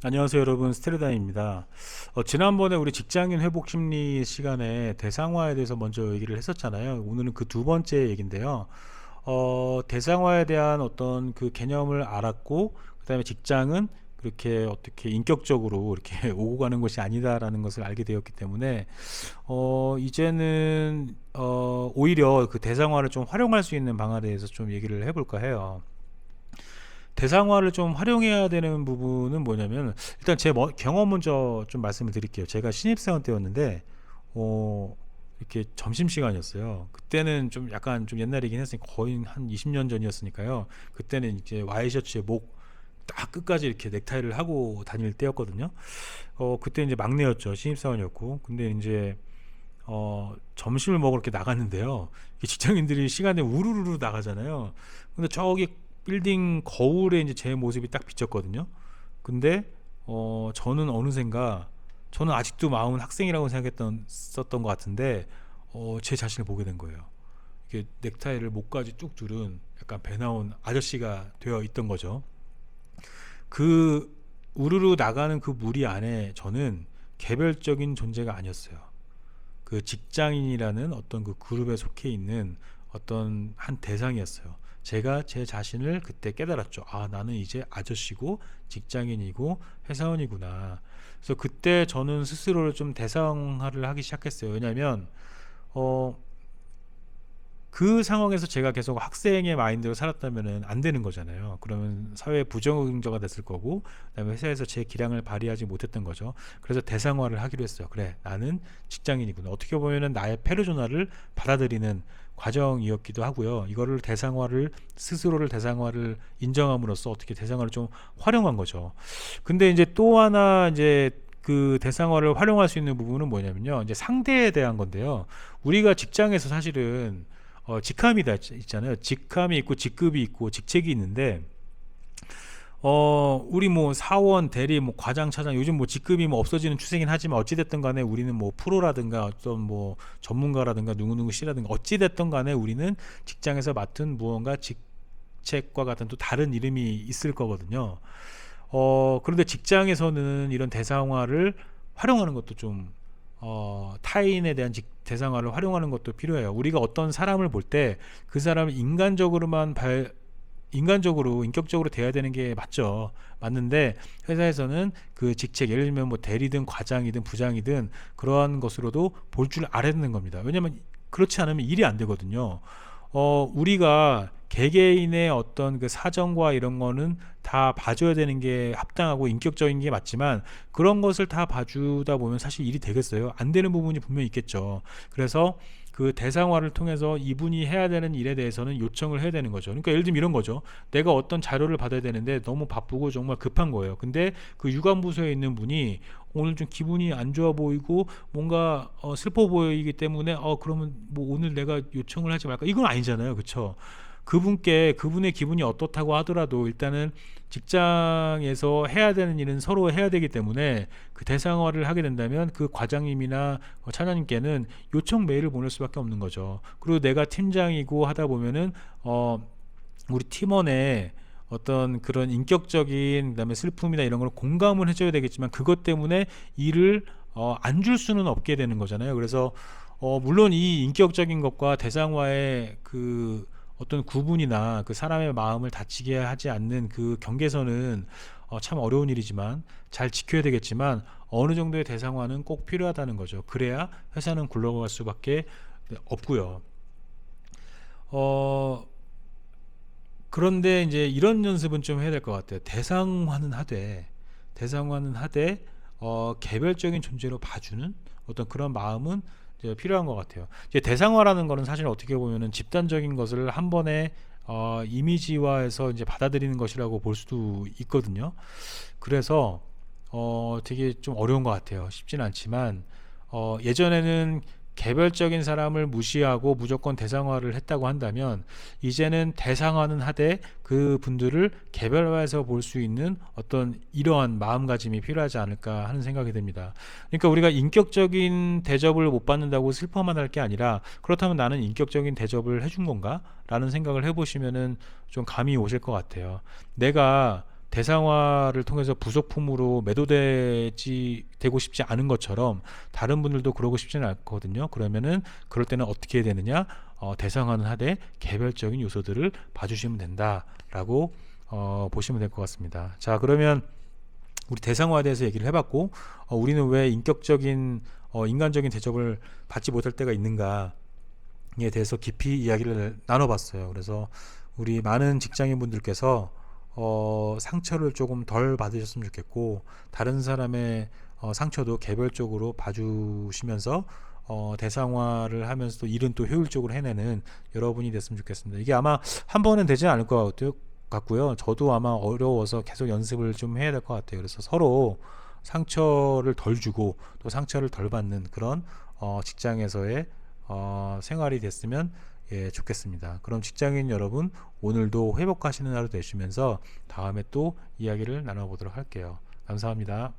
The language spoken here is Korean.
안녕하세요 여러분, 스테르다입니다. 지난번에 우리 직장인 회복 심리 시간에 대상화에 대해서 먼저 얘기를 했었잖아요. 오늘은 그 두 번째 얘기인데요. 대상화에 대한 어떤 그 개념을 알았고, 그 다음에 직장은 그렇게 어떻게 인격적으로 이렇게 오고 가는 것이 아니다라는 것을 알게 되었기 때문에 이제는 오히려 그 대상화를 좀 활용할 수 있는 방안에 대해서 좀 얘기를 해볼까 해요. 대상화를 좀 활용해야 되는 부분은 뭐냐면, 일단 제 경험 먼저 좀 말씀을 드릴게요. 제가 신입사원 때였는데 어 이렇게 점심시간이었어요. 그때는 좀 약간 좀 옛날이긴 했으니까 거의 한 20년 전이었으니까요. 그때는 이제 와이셔츠에 목 딱 끝까지 이렇게 넥타이를 하고 다닐 때였거든요. 그때 이제 막내였죠. 신입사원이었고. 근데 이제 점심을 먹으러 이렇게 나갔는데요. 이 직장인들이 시간에 우르르 나가잖아요. 근데 저기 빌딩 거울에 이제 제 모습이 딱 비쳤거든요. 근데 저는 어느샌가, 저는 아직도 마음은 학생이라고 생각했던 썼던 것 같은데 제 자신을 보게 된 거예요. 이게 넥타이를 목까지 쭉 두른 약간 배 나온 아저씨가 되어 있던 거죠. 그 우르르 나가는 그 무리 안에 저는 개별적인 존재가 아니었어요. 그 직장인이라는 어떤 그 그룹에 속해 있는 어떤 한 대상이었어요. 제가 제 자신을 그때 깨달았죠. 아, 나는 이제 아저씨고 직장인이고 회사원이구나. 그래서 그때 저는 스스로를 좀 대상화를 하기 시작했어요. 왜냐하면 어, 그 상황에서 제가 계속 학생의 마인드로 살았다면 안 되는 거잖아요. 그러면 사회 부정응자가 됐을 거고, 그다음에 회사에서 제 기량을 발휘하지 못했던 거죠. 그래서 대상화를 하기로 했어요. 그래, 나는 직장인이구나. 어떻게 보면은 나의 페르소나를 받아들이는 과정이었기도 하고요. 이거를 대상화를, 스스로를 대상화를 인정함으로써 어떻게 대상화를 좀 활용한 거죠. 근데 이제 또 하나 이제 그 대상화를 활용할 수 있는 부분은 뭐냐면요. 이제 상대에 대한 건데요. 우리가 직장에서 사실은 직함이 다 있잖아요. 직함이 있고 직급이 있고 직책이 있는데 우리 뭐 사원, 대리, 뭐 과장, 차장, 요즘 뭐 직급이 뭐 없어지는 추세긴 하지만 어찌됐든 간에 우리는 뭐 프로라든가 어떤 뭐 전문가라든가 누구누구 씨라든가 어찌됐든 간에 우리는 직장에서 맡은 무언가 직책과 같은 또 다른 이름이 있을 거거든요. 그런데 직장에서는 이런 대상화를 활용하는 것도 좀 타인에 대한 대상화를 활용하는 것도 필요해요. 우리가 어떤 사람을 볼 때 그 사람을 인간적으로 인격적으로 대해야 되는 게 맞죠. 맞는데 회사에서는 그 직책, 예를 들면 뭐 대리든 과장이든 부장이든 그러한 것으로도 볼 줄 알아야 되는 겁니다. 왜냐하면 그렇지 않으면 일이 안 되거든요. 우리가 개개인의 어떤 그 사정과 이런 거는 다 봐줘야 되는 게 합당하고 인격적인 게 맞지만, 그런 것을 다 봐주다 보면 사실 일이 되겠어요? 안 되는 부분이 분명히 있겠죠. 그래서 그 대상화를 통해서 이분이 해야 되는 일에 대해서는 요청을 해야 되는 거죠. 그러니까 예를 들면 이런 거죠. 내가 어떤 자료를 받아야 되는데 너무 바쁘고 정말 급한 거예요. 근데 그 유관부서에 있는 분이 오늘 좀 기분이 안 좋아 보이고 뭔가 슬퍼 보이기 때문에 그러면 뭐 오늘 내가 요청을 하지 말까, 이건 아니잖아요. 그쵸? 그분의 기분이 어떻다고 하더라도 일단은 직장에서 해야 되는 일은 서로 해야 되기 때문에 그 대상화를 하게 된다면 그 과장님이나 차장님께는 요청 메일을 보낼 수밖에 없는 거죠. 그리고 내가 팀장이고 하다 보면은 우리 팀원의 어떤 그런 인격적인, 그다음에 슬픔이나 이런 걸 공감을 해줘야 되겠지만, 그것 때문에 일을 안 줄 수는 없게 되는 거잖아요. 그래서 물론 이 인격적인 것과 대상화의 그 어떤 구분이나 그 사람의 마음을 다치게 하지 않는 그 경계선은 참 어려운 일이지만 잘 지켜야 되겠지만, 어느 정도의 대상화는 꼭 필요하다는 거죠. 그래야 회사는 굴러갈 수밖에 없고요. 어, 그런데 이제 이런 연습은 좀 해야 될 것 같아요. 대상화는 하되 개별적인 존재로 봐주는 어떤 그런 마음은 이제 필요한 것 같아요. 이제 대상화라는 거는 사실 어떻게 보면은 집단적인 것을 한 번에 이미지화해서 이제 받아들이는 것이라고 볼 수도 있거든요. 그래서 되게 좀 어려운 것 같아요. 쉽진 않지만 예전에는 개별적인 사람을 무시하고 무조건 대상화를 했다고 한다면, 이제는 대상화는 하되 그 분들을 개별화해서 볼 수 있는 어떤 이러한 마음가짐이 필요하지 않을까 하는 생각이 듭니다. 그러니까 우리가 인격적인 대접을 못 받는다고 슬퍼만 할 게 아니라, 그렇다면 나는 인격적인 대접을 해준 건가? 라는 생각을 해보시면은 좀 감이 오실 것 같아요. 내가 대상화를 통해서 부속품으로 되고 싶지 않은 것처럼 다른 분들도 그러고 싶지는 않거든요. 그러면은 그럴 때는 어떻게 해야 되느냐? 대상화는 하되 개별적인 요소들을 봐주시면 된다라고 보시면 될 것 같습니다. 자, 그러면 우리 대상화에 대해서 얘기를 해봤고, 우리는 왜 인격적인 인간적인 대접을 받지 못할 때가 있는가에 대해서 깊이 이야기를 나눠봤어요. 그래서 우리 많은 직장인분들께서 상처를 조금 덜 받으셨으면 좋겠고, 다른 사람의 상처도 개별적으로 봐주시면서 대상화를 하면서도 일은 또 효율적으로 해내는 여러분이 됐으면 좋겠습니다. 이게 아마 한 번은 되지 않을 것 같고요. 저도 아마 어려워서 계속 연습을 좀 해야 될 것 같아요. 그래서 서로 상처를 덜 주고 또 상처를 덜 받는 그런 직장에서의 생활이 됐으면 좋겠습니다. 그럼 직장인 여러분, 오늘도 회복하시는 하루 되시면서 다음에 또 이야기를 나눠보도록 할게요. 감사합니다.